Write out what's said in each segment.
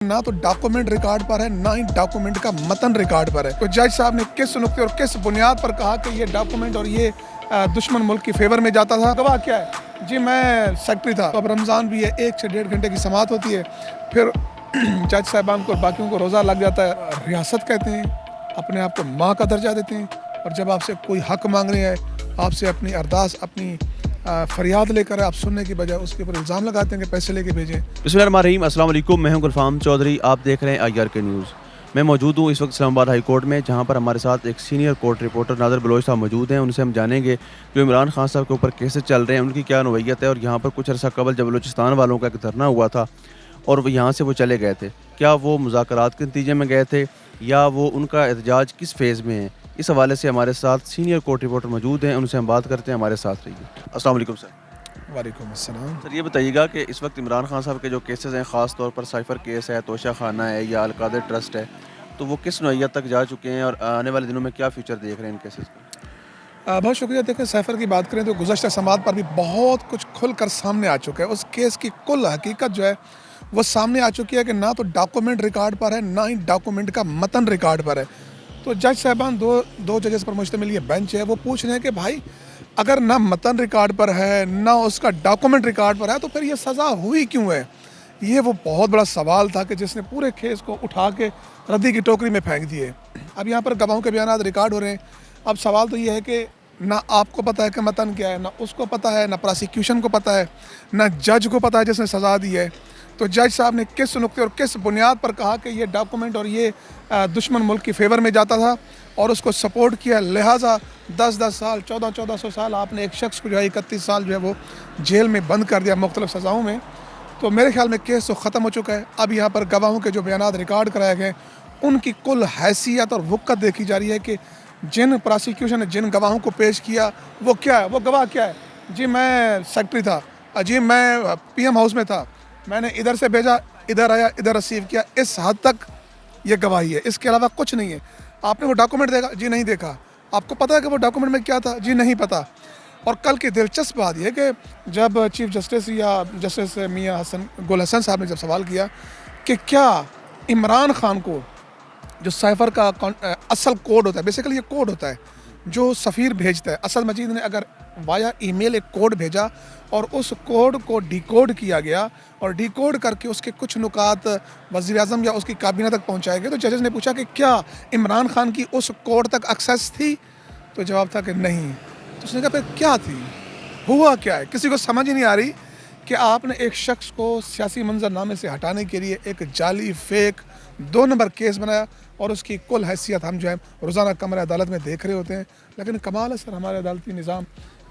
ना तो document record पर है, ना ही डॉक्यूमेंट का मतन रिकॉर्ड पर है। तो जज साहब ने किस नुक्ते और किस बुनियाद पर कहा कि ये डॉक्यूमेंट और ये दुश्मन मुल्क की फेवर में जाता था? गवाह क्या है? जी मैं सेक्रेटरी था। तो अब रमज़ान भी है, 1 से 1.5 घंटे की समाअत होती है, फिर जज साहबान को और बाकियों को रोज़ा लग जाता है। रियासत कहते हैं, अपने आप को माँ का दर्जा देते हैं, और जब आपसे कोई हक मांग रहे हैं, आपसे अपनी अरदास, अपनी फरियाद लेकर आप सुनने की बजाय उसके ऊपर इल्ज़ाम लगाते हैं कि पैसे लेके भेजें। बिस्मिल्लाहिर्रहमानिर्रहीम, अस्सलाम वालेकुम। मैं हूं गुलफाम चौधरी, आप देख रहे हैं IRK न्यूज़। मैं मौजूद हूं इस वक्त इस्लामाबाद हाई कोर्ट में, जहां पर हमारे साथ एक senior court reporter Nadir Baloch साहब मौजूद हैं। उनसे हम जानेंगे जो इमरान खान साहब के ऊपर केसेस चल रहे हैं, उनकी क्या नौयत है, और यहाँ पर कुछ अर्सा कबल जब बलूचिस्तान वालों का एक धरना हुआ था और वो यहाँ से वो चले गए थे, क्या वो मुज़ाकरात के नतीजे में गए थे या वो उनका एहतजाज किस फेज़ में है? इस हवाले से हमारे साथ सीनियर कोर्ट रिपोर्टर मौजूद हैं, उनसे हम बात करते हैं। हमारे साथ रहिए। अस्सलाम वालेकुम सर। वालेकुम अस्सलाम। सर ये बताइएगा कि इस वक्त इमरान खान साहब के जो केसेस हैं, ख़ास तौर पर साइफ़र केस है, तोशा खाना है या अलकादर ट्रस्ट है, तो वो किस नौयत तक जा चुके हैं और आने वाले दिनों में क्या फ्यूचर देख रहे हैं इन केसेस का? बहुत शुक्रिया। देखिए, सैफर की बात करें तो गुज़श्ता समात पर भी बहुत कुछ खुल कर सामने आ चुका है। उस केस की कुल हकीकत जो है वो सामने आ चुकी है कि ना तो डॉक्यूमेंट रिकॉर्ड पर है, ना ही डॉक्यूमेंट का मतन रिकॉर्ड पर है। तो जज साहबान दो जजेस पर मुश्तमिल ये बेंच है, वो पूछ रहे हैं कि भाई अगर ना मतन रिकॉर्ड पर है, ना उसका डॉक्यूमेंट रिकॉर्ड पर है, तो फिर ये सज़ा हुई क्यों है? ये वो बहुत बड़ा सवाल था कि जिसने पूरे केस को उठा के रद्दी की टोकरी में फेंक दिए। अब यहाँ पर गवाहों के बयान रिकॉर्ड हो रहे हैं। अब सवाल तो ये है कि ना आपको पता है कि मतन क्या है, ना उसको पता है, ना प्रोसिक्यूशन को पता है, ना जज को पता है जिसने सज़ा दी है। तो जज साहब ने किस नुक्ते और किस बुनियाद पर कहा कि ये डॉक्यूमेंट और ये दुश्मन मुल्क की फेवर में जाता था और उसको सपोर्ट किया, लिहाजा 10-10 साल, 1400 साल आपने एक शख्स को जो है 31 साल जो है वो जेल में बंद कर दिया मुख्तलिफ सज़ाओं में। तो मेरे ख्याल में केस तो ख़त्म हो चुका है। अब यहाँ पर गवाहों के जो बयान रिकॉर्ड कराए गए, उनकी कुल हैसियत और वक़्त देखी जा रही है कि जिन प्रोसिक्यूशन ने जिन गवाहों को पेश किया वो क्या है, वो गवाह क्या है? जी मैं सेक्रेटरी था, जी मैं PM हाउस में था, मैंने इधर से भेजा, इधर आया, इधर रिसीव किया, इस हद तक ये गवाही है, इसके अलावा कुछ नहीं है। आपने वो डॉक्यूमेंट देखा? जी नहीं देखा। आपको पता है कि वो डॉक्यूमेंट में क्या था? जी नहीं पता। और कल की दिलचस्प बात यह कि जब चीफ जस्टिस या जस्टिस मियां गुल हसन साहब ने जब सवाल किया कि क्या इमरान खान को जो साइफ़र का असल कोड होता है, बेसिकली ये कोड होता है जो सफ़ीर भेजता है, असद मजीद ने अगर वाया ईमेल एक कोड भेजा और उस कोड को डिकोड किया गया और डिकोड करके उसके कुछ नुकात वज़ीर-ए-आज़म या उसकी काबीना तक पहुंचाए गए, तो जजेस ने पूछा कि क्या इमरान खान की उस कोड तक एक्सेस थी? तो जवाब था कि नहीं। तो उसने कहा फिर क्या थी, हुआ क्या है? किसी को समझ ही नहीं आ रही कि आपने एक शख्स को सियासी मंजरनामे से हटाने के लिए एक जाली फेक 2 नंबर केस बनाया और उसकी कुल हैसियत हम जो है रोज़ाना कमरे अदालत में देख रहे होते हैं। लेकिन कमाल है सर हमारे अदालती निज़ाम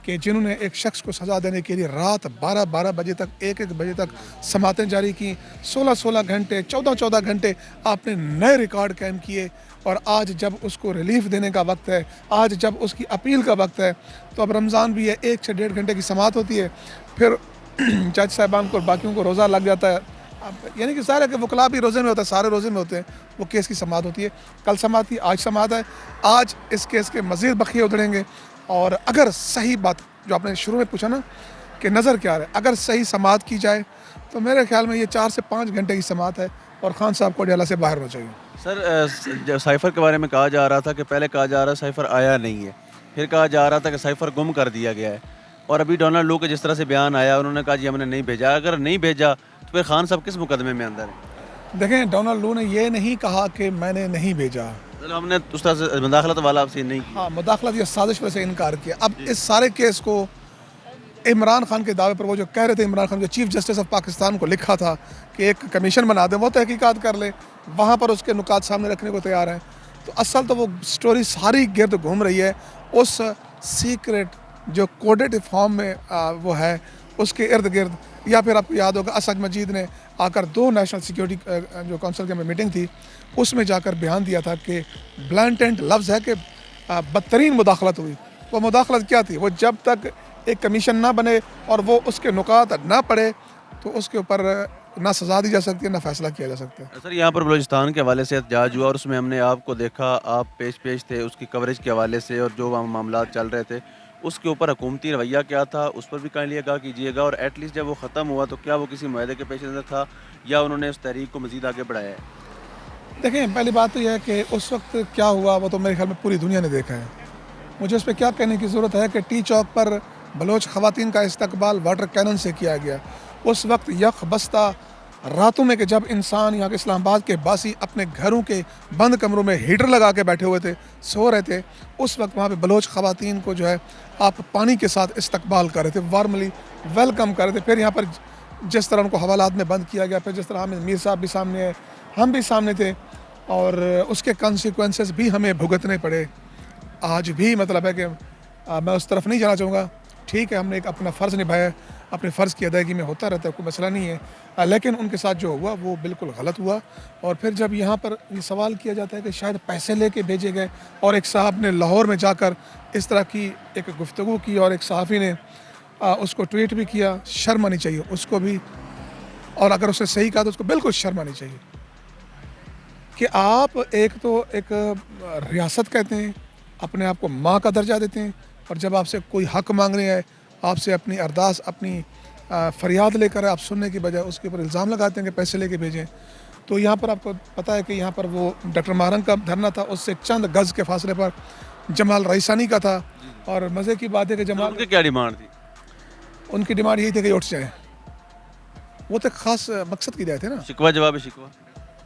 कि जिन्होंने एक शख्स को सज़ा देने के लिए रात 12-12 बजे तक, 1-1 बजे तक समातें जारी की, 16-16 घंटे, 14-14 घंटे आपने नए रिकॉर्ड कायम किए, और आज जब उसको रिलीफ देने का वक्त है, आज जब उसकी अपील का वक्त है, तो अब रमज़ान भी है, 1 से 1.5 घंटे की समाअत होती है, फिर जज साहबान को और बाकियों को रोज़ा लग जाता है। अब यानी कि सारे के वकला भी रोज़े में होता है, सारे रोज़े में होते हैं, वो केस की समाअत होती है। कल समाअत थी, आज समाअत है, आज इस केस के मज़ीद बखिए उधड़ेंगे। और अगर सही बात जो आपने शुरू में पूछा ना कि नज़र क्या है, अगर सही समाअत की जाए तो मेरे ख्याल में ये 4 से 5 घंटे की समाअत है और खान साहब को जेल से बाहर होना चाहिए। सर साइफ़र के बारे में कहा जा रहा था कि पहले कहा जा रहा साइफ़र आया नहीं है, फिर कहा जा रहा था कि साइफ़र गुम कर दिया गया है, और अभी डोनाल्ड लू के जिस तरह से बयान आया, उन्होंने कहा जी हमने नहीं भेजा। अगर नहीं भेजा तो फिर खान साहब किस मुकदमे में अंदर है? देखें, डोनाल्ड लू ने ये नहीं कहा कि मैंने नहीं भेजा, हमने उस तरह से मुदाखलत वाला आपसे नहीं किया। हाँ, मुदाखलत या साजिश पर से इनकार किया। अब इस सारे केस को इमरान खान के दावे पर वो जो कह रहे थे, इमरान खान जो चीफ जस्टिस ऑफ पाकिस्तान को लिखा था कि एक कमीशन बना दें, वो तहकीकात कर ले, वहाँ पर उसके नुकात सामने रखने को तैयार हैं। तो असल तो वो स्टोरी सारी गिर्द घूम रही है उस सीक्रेट जो कोडेड फॉर्म में वो है उसके इर्द गिर्द। या फिर आपको याद होगा असद मजीद ने आकर 2 नेशनल सिक्योरिटी जो काउंसिल की मीटिंग थी उसमें जाकर बयान दिया था कि ब्लैंटेंट लफ्ज़ है कि बदतरीन मुदाखलत हुई। वो मुदाखलत क्या थी? वो जब तक एक कमीशन ना बने और वो उसके नुकात ना पड़े तो उसके ऊपर ना सज़ा दी जा सकती है, ना फैसला किया जा सकता है। सर यहाँ पर बलूचिस्तान के हवाले से एहतजाज हुआ और उसमें हमने आपको देखा, आप पेश थे उसकी कवरेज के हवाले से, और जो वहाँ मामला चल रहे थे اس کے اوپر حکومتی رویہ کیا تھا، اس پر بھی کہیں لیا کیجیے گا، اور ایٹ لیسٹ جب وہ ختم ہوا تو کیا وہ کسی معاہدے کے پیش نظر تھا یا انہوں نے اس تحریک کو مزید آگے بڑھایا ہے؟ دیکھیں پہلی بات تو یہ ہے کہ اس وقت کیا ہوا وہ تو میرے خیال میں پوری دنیا نے دیکھا ہے. مجھے اس پہ کیا کہنے کی ضرورت ہے کہ ٹی چوک پر بلوچ خواتین کا استقبال واٹر کینن سے کیا گیا. اس وقت یک بستہ راتوں میں کہ جب انسان یہاں کے اسلام آباد کے باسی اپنے گھروں کے بند کمروں میں ہیٹر لگا کے بیٹھے ہوئے تھے، سو رہے تھے، اس وقت وہاں پہ بلوچ خواتین کو جو ہے آپ پانی کے ساتھ استقبال کر رہے تھے، وارملی ویلکم کر رہے تھے. پھر یہاں پر جس طرح ان کو حوالات میں بند کیا گیا، پھر جس طرح ہمیں میر صاحب بھی سامنے ہے، ہم بھی سامنے تھے، اور اس کے کانسیکوینسز بھی ہمیں بھگتنے پڑے. آج بھی مطلب ہے کہ میں اس طرف نہیں جانا چاہوں گا. ٹھیک ہے، ہم نے ایک اپنا فرض نبھایا، اپنے فرض کی ادائیگی میں ہوتا رہتا ہے، کوئی مسئلہ نہیں ہے، لیکن ان کے ساتھ جو ہوا وہ بالکل غلط ہوا. اور پھر جب یہاں پر یہ سوال کیا جاتا ہے کہ شاید پیسے لے کے بھیجے گئے، اور ایک صاحب نے لاہور میں جا کر اس طرح کی ایک گفتگو کی اور ایک صحافی نے اس کو ٹویٹ بھی کیا، شرم آنی چاہیے اس کو بھی. اور اگر اس نے صحیح کہا تو اس کو بالکل شرم آنی چاہیے کہ آپ ایک تو ایک ریاست کہتے ہیں، اپنے آپ کو ماں کا درجہ دیتے ہیں، اور جب آپ سے کوئی حق مانگنے آئے، آپ سے اپنی ارداس، اپنی فریاد لے کر آپ سننے کی بجائے اس کے اوپر الزام لگاتے ہیں کہ پیسے لے کے بھیجیں. تو یہاں پر آپ کو پتہ ہے کہ یہاں پر وہ ڈاکٹر مہرنگ کا دھرنا تھا، اس سے چند گز کے فاصلے پر جمال رئیسانی کا تھا. اور مزے کی بات ہے کہ جمال ان کی کیا ڈیمانڈ تھی؟ ان کی ڈیمانڈ یہی تھی کہ اٹھ جائیں. وہ تو ایک خاص مقصد کی رہے تھے نا، شکوہ جواب شکوہ.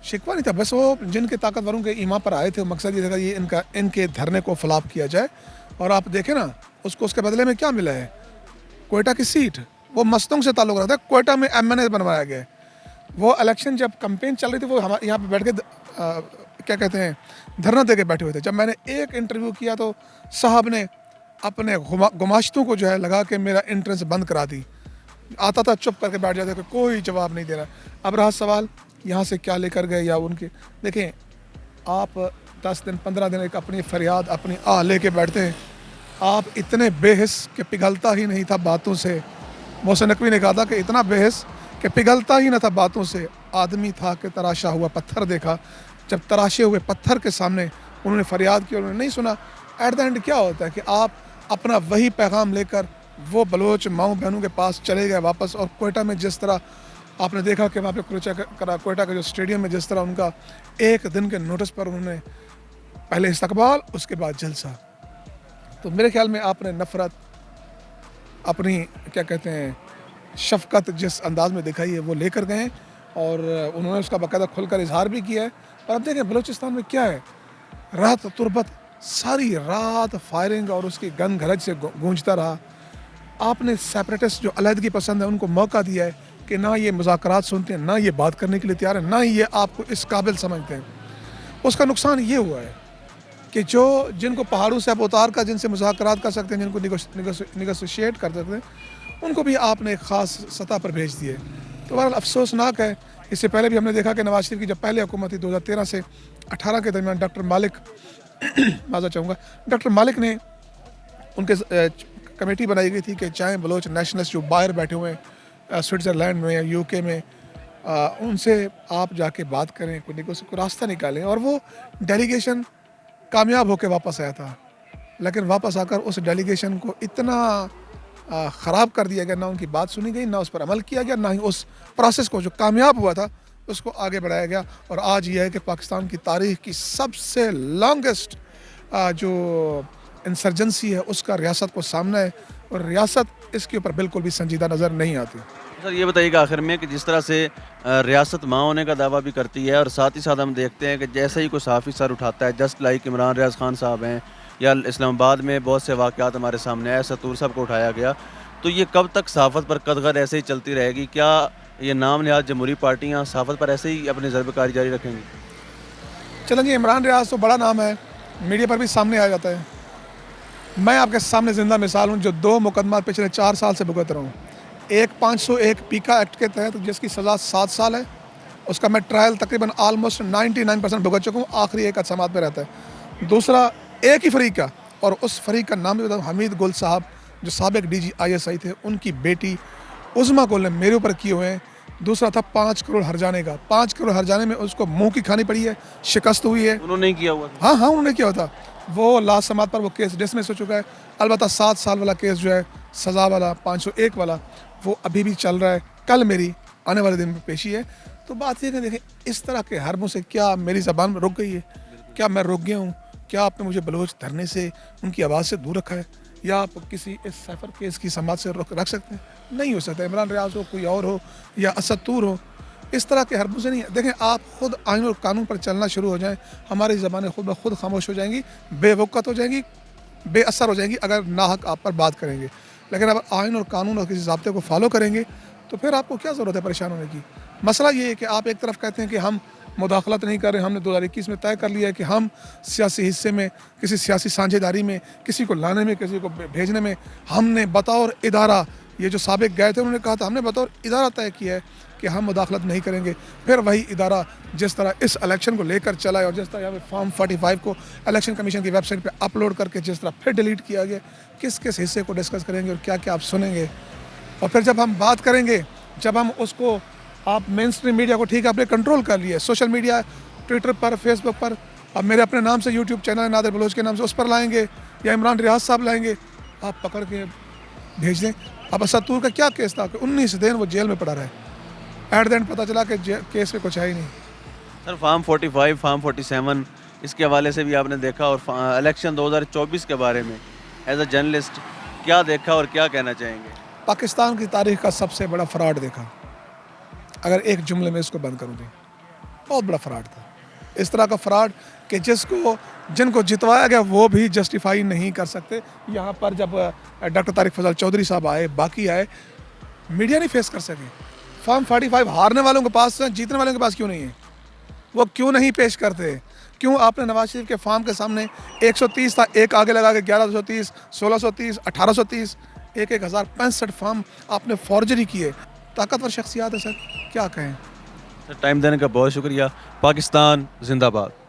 شکوہ نہیں تھا، بس وہ جن کے طاقتوروں کے ایمان پر آئے تھے، مقصد یہ تھا کہ یہ ان کے دھرنے کو فلاپ کیا جائے. اور آپ دیکھیں نا اس کو اس کے بدلے میں کیا ملا ہے، کوئٹہ کی سیٹ. وہ مستنگ سے تعلق رکھتا ہے، کوئٹہ میں ایم این اے بنوایا گیا ہے. وہ الیکشن جب کمپین چل رہی تھی وہ یہاں پہ بیٹھ کے کیا کہتے ہیں دھرنا دے کے بیٹھے ہوئے تھے. جب میں نے ایک انٹرویو کیا تو صاحب نے اپنے گماشتوں کو جو ہے لگا کے میرا انٹرنس بند کرا دی. آتا تھا چپ کر کے بیٹھ جاتے کہ کوئی جواب نہیں دے رہا. اب رہا سوال یہاں سے کیا لے کر گئے یا ان کے، دیکھیں آپ 10 دن 15 دن ایک اپنی فریاد اپنی لے کے بیٹھتے ہیں. آپ اتنے بے حس کہ پگھلتا ہی نہیں تھا باتوں سے. محسن نقوی نے کہا تھا کہ اتنا بے حس کہ پگھلتا ہی نہ تھا باتوں سے. آدمی تھا کہ تراشا ہوا پتھر دیکھا. جب تراشے ہوئے پتھر کے سامنے انہوں نے فریاد کی اور انہوں نے نہیں سنا. ایٹ دا اینڈ کیا ہوتا ہے کہ آپ اپنا وہی پیغام لے کر وہ بلوچ ماؤں بہنوں کے پاس چلے گئے واپس. اور کوئٹہ میں جس طرح آپ نے دیکھا کہ وہاں پہ کوئٹہ کے جو اسٹیڈیم میں جس طرح ان کا ایک دن کے نوٹس پر انہوں نے پہلے استقبال اس کے بعد جلسہ. تو میرے خیال میں آپ نے نفرت اپنی کیا کہتے ہیں شفقت جس انداز میں دکھائی ہے وہ لے کر گئے، اور انہوں نے اس کا باقاعدہ کھل کر اظہار بھی کیا ہے. اور اب دیکھیں بلوچستان میں کیا ہے، رات تربت ساری رات فائرنگ اور اس کی گن گھرج سے گونجتا رہا. آپ نے سیپریٹسٹ جو علیحدگی پسند ہے ان کو موقع دیا ہے کہ نہ یہ مذاکرات سنتے ہیں، نہ یہ بات کرنے کے لیے تیار ہیں، نہ ہی یہ آپ کو اس قابل سمجھتے ہیں. اس کا نقصان یہ ہوا ہے کہ جن کو پہاڑوں سے آپ اتار کر جن سے مذاکرات کر سکتے ہیں، جن کو نیگوشیٹ کر سکتے ہیں، ان کو بھی آپ نے ایک خاص سطح پر بھیج دیے. تو بہرحال افسوسناک ہے. اس سے پہلے بھی ہم نے دیکھا کہ نواز شریف کی جب پہلے حکومت تھی 2013 سے 18 کے درمیان ڈاکٹر مالک معذرت چاہوں گا ڈاکٹر مالک نے ان کے کمیٹی بنائی گئی تھی کہ چاہیں بلوچ نیشنلسٹ جو باہر بیٹھے ہوئے ہیں سوئٹزرلینڈ میں یا یو کے میں، ان سے آپ جا کے بات کریں، کوئی راستہ نکالیں. اور وہ ڈیلیگیشن کامیاب ہو کے واپس آیا تھا، لیکن واپس آ کر اس ڈیلیگیشن کو اتنا خراب کر دیا گیا، نہ ان کی بات سنی گئی، نہ اس پر عمل کیا گیا، نہ ہی اس پروسیس کو جو کامیاب ہوا تھا اس کو آگے بڑھایا گیا. اور آج یہ ہے کہ پاکستان کی تاریخ کی سب سے لانگسٹ جو انسرجنسی ہے اس کا ریاست کو سامنا ہے، اور ریاست اس کے اوپر بالکل بھی سنجیدہ نظر نہیں آتی. سر یہ بتائیے گا آخر میں کہ جس طرح سے ریاست ماں ہونے کا دعویٰ بھی کرتی ہے، اور ساتھ ہی ساتھ ہم دیکھتے ہیں کہ جیسے ہی کوئی صحافی سر اٹھاتا ہے، جسٹ لائک عمران ریاض خان صاحب ہیں، یا اسلام آباد میں بہت سے واقعات ہمارے سامنے آئے، ستور صاحب کو اٹھایا گیا، تو یہ کب تک صحافت پر قدغن ایسے ہی چلتی رہے گی؟ کیا یہ نام نہاد جمہوری پارٹیاں صحافت پر ایسے ہی اپنی ضرب کاری جاری رکھیں گی؟ چلیں جی، عمران ریاض تو بڑا نام ہے، میڈیا پر بھی سامنے آ جاتا ہے. میں آپ کے سامنے زندہ مثال ہوں جو 2 مقدمات پچھلے 4 سال سے بھگت رہا ہوں. ایک 501 پیکا ایکٹ کے تحت جس کی سزا 7 سال ہے، اس کا میں ٹرائل تقریباً آلموسٹ 99% بھگت چکا ہوں، آخری ایک سماعت پہ رہتا ہے. دوسرا ایک ہی فریق کا، اور اس فریق کا نام بھی بتا، حمید گل صاحب جو سابق DG ISI تھے، ان کی بیٹی عظمیٰ گل نے میرے اوپر کیے ہوئے ہیں दूसरा था 5 करोड़ हर्जाने का। 5 करोड़ हर्जाने में उसको मुंह की खानी पड़ी है, शिकस्त हुई है। उन्होंने ही किया हुआ था। हाँ हाँ, उन्होंने किया होता। वो लास्ट समात पर वो केस डिसमिस हो चुका है। अलबत्ता 7 साल वाला केस जो है, सज़ा वाला 501 वाला, वो अभी भी चल रहा है। कल मेरी आने वाले दिन में पेशी है। तो बात ये है, देखें इस तरह के हरबों से क्या मेरी ज़बान में रुक गई है? क्या मैं रुक गया हूँ? क्या आपने मुझे बलोच धरने से, उनकी आवाज़ से दूर रखा है? या आप किसी इस सैफर केस की समात से रख सकते हैं? नहीं हो सकता। इमरान रियाज हो, कोई और हो, या असद तूर हो, इस तरह के हरबों से नहीं है। देखें, आप खुद आइन और कानून पर चलना शुरू हो जाएं, हमारी ज़बानें खुद ब खुद खामोश हो जाएंगी, बेवक़्त हो जाएंगी, बेअसर हो जाएंगी अगर नाहक आप पर बात करेंगे। लेकिन अगर आइन और कानून और किसी ज़ाब्ते को फॉलो करेंगे तो फिर आपको क्या ज़रूरत है परेशान होने की? मसला ये है कि आप एक तरफ कहते हैं कि हम मुदाखलत नहीं कर रहे, हमने 2021 में तय कर लिया है कि हम सियासी हिस्से में, किसी सियासी साझेदारी में, किसी को लाने में, किसी को भेजने में, हमने बतौर इदारा, ये जो साबिक गए थे उन्होंने कहा था, हमने बतौर इदारा तय किया है कि हम मुदाखलत नहीं करेंगे। फिर वही इदारा जिस तरह इस इलेक्शन को लेकर चला है और जिस तरह यहाँ पे फॉर्म 45 को इलेक्शन कमीशन की वेबसाइट पे अपलोड करके जिस तरह फिर डिलीट किया गया, किस किस हिस्से को डिस्कस करेंगे और क्या क्या आप सुनेंगे? और फिर जब हम बात करेंगे, जब हम उसको, आप मेन स्ट्रीम मीडिया को ठीक है आपने कंट्रोल कर लिया, सोशल मीडिया, ट्विटर पर, फेसबुक पर, अब मेरे अपने नाम से यूट्यूब चैनल है नादिर बलोच के नाम से, उस पर लाएंगे या इमरान रियाज साहब लाएंगे, आप पकड़ के भेज दें। अब असद तूर का क्या केस था कि 19 दिन वो जेल में पड़ा रहा है। एट द एंड पता चला कि केस में कुछ है ही नहीं। सर फार्म 45, फार्म 47 इसके हवाले से भी आपने देखा, और इलेक्शन 2024 के बारे में एज अ जर्नलिस्ट क्या देखा और क्या कहना चाहेंगे? पाकिस्तान की तारीख का सबसे बड़ा फ्रॉड देखा, अगर एक जुमले में इसको बंद करूँ तो बहुत बड़ा फ्रॉड था। इस तरह का फ्रॉड कि जिनको जितवाया गया वो भी जस्टिफाई नहीं कर सकते। यहाँ पर जब डॉक्टर तारिक फजल चौधरी साहब आए, बाकी आए, मीडिया नहीं फेस कर सके। फॉर्म 45 हारने वालों के पास है, जीतने वालों के पास क्यों नहीं है? वो क्यों नहीं पेश करते? क्यों आपने नवाज शरीफ के फॉर्म के सामने 130 था, एक आगे लगा के 1130, 1630, 1830, 1065 फॉर्म आपने फॉर्जरी किए। ताकतवर शख्सियात है सर, क्या कहें। सर टाइम देने का बहुत शुक्रिया। पाकिस्तान जिंदाबाद।